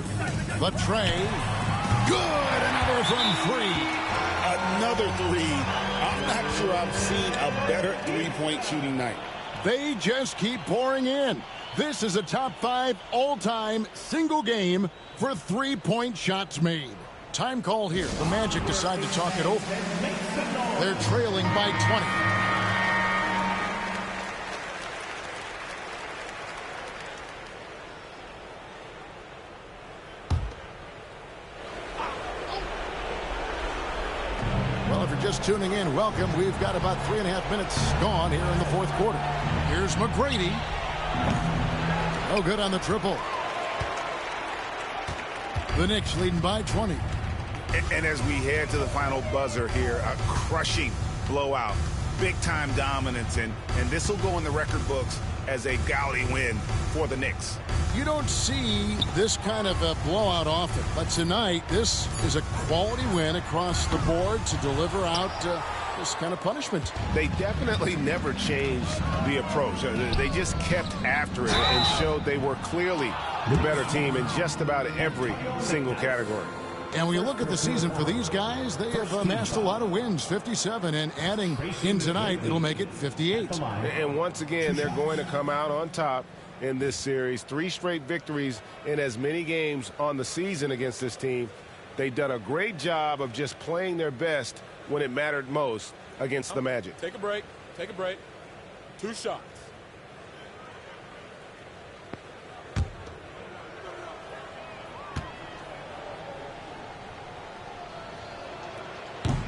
The tray. Good. Another from 3. Another 3. I'm not sure I've seen a better three-point shooting night. They just keep pouring in. This is a top 5 all-time single game for three-point shots made. Time call here. The Magic decide to talk it over. They're trailing by 20. Well, if you're just tuning in, welcome. We've got about 3.5 minutes gone here in the fourth quarter. Here's McGrady. No good on the triple. The Knicks leading by 20. And as we head to the final buzzer here, a crushing blowout, big-time dominance, and this will go in the record books as a gaudy win for the Knicks. You don't see this kind of a blowout often, but tonight this is a quality win across the board to deliver out this kind of punishment. They definitely never changed the approach. They just kept after it and showed they were clearly the better team in just about every single category. And when you look at the season for these guys, they have amassed a lot of wins, 57, and adding in tonight, it'll make it 58. And once again, they're going to come out on top in this series. 3 straight victories in as many games on the season against this team. They've done a great job of just playing their best when it mattered most against the Magic. Take a break. Take a break. 2 shots.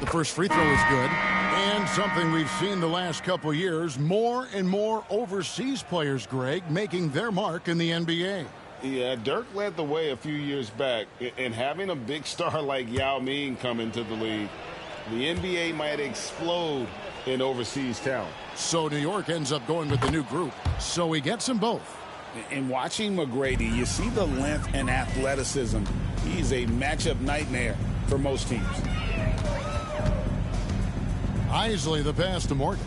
The first free throw is good. And something we've seen the last couple years, more and more overseas players, Greg, making their mark in the NBA. Yeah, Dirk led the way a few years back, and having a big star like Yao Ming come into the league, the NBA might explode in overseas talent. So New York ends up going with the new group, so he gets them both. In watching McGrady, you see the length and athleticism. He's a matchup nightmare for most teams. Isley the pass to Morgan.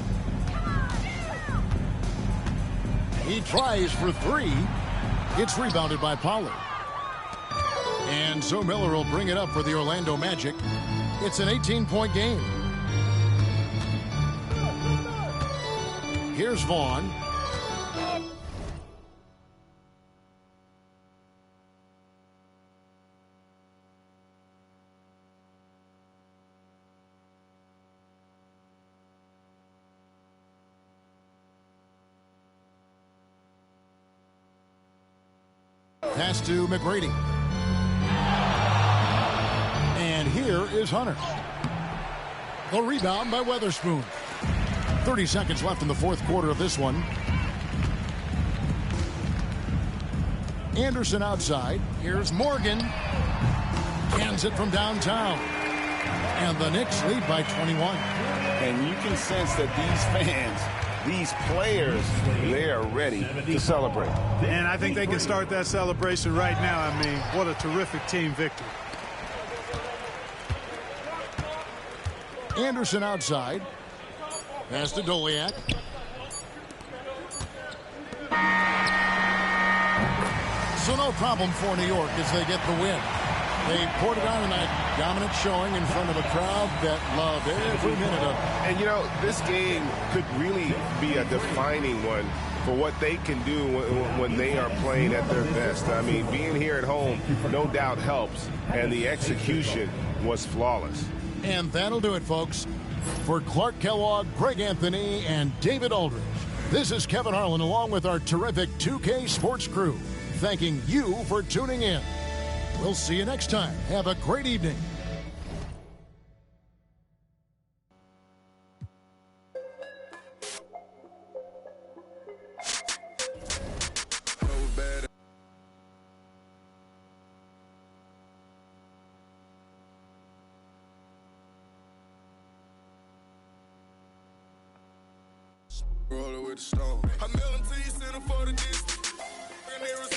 He tries for 3. It's rebounded by Pollard. And so Miller will bring it up for the Orlando Magic. It's an 18-point game. Here's Vaughn. Pass to McGrady. And here is Hunter. The rebound by Weatherspoon. 30 seconds left in the fourth quarter of this one. Anderson outside. Here's Morgan. Cans it from downtown. And the Knicks lead by 21. And you can sense that these fans, these players, they are ready to celebrate. And I think they can start that celebration right now. I mean, what a terrific team victory. Anderson outside. Pass to Doliak. So no problem for New York as they get the win. They poured it on tonight. Dominant showing in front of a crowd that loved every minute of it. And, you know, this game could really be a defining one for what they can do when they are playing at their best. I mean, being here at home no doubt helps, and the execution was flawless. And that'll do it, folks. For Clark Kellogg, Greg Anthony, and David Aldridge, this is Kevin Harlan along with our terrific 2K Sports crew, thanking you for tuning in. We'll see you next time. Have a great evening. Roll it with the stone. I mail them to you, send them for the distance. And there was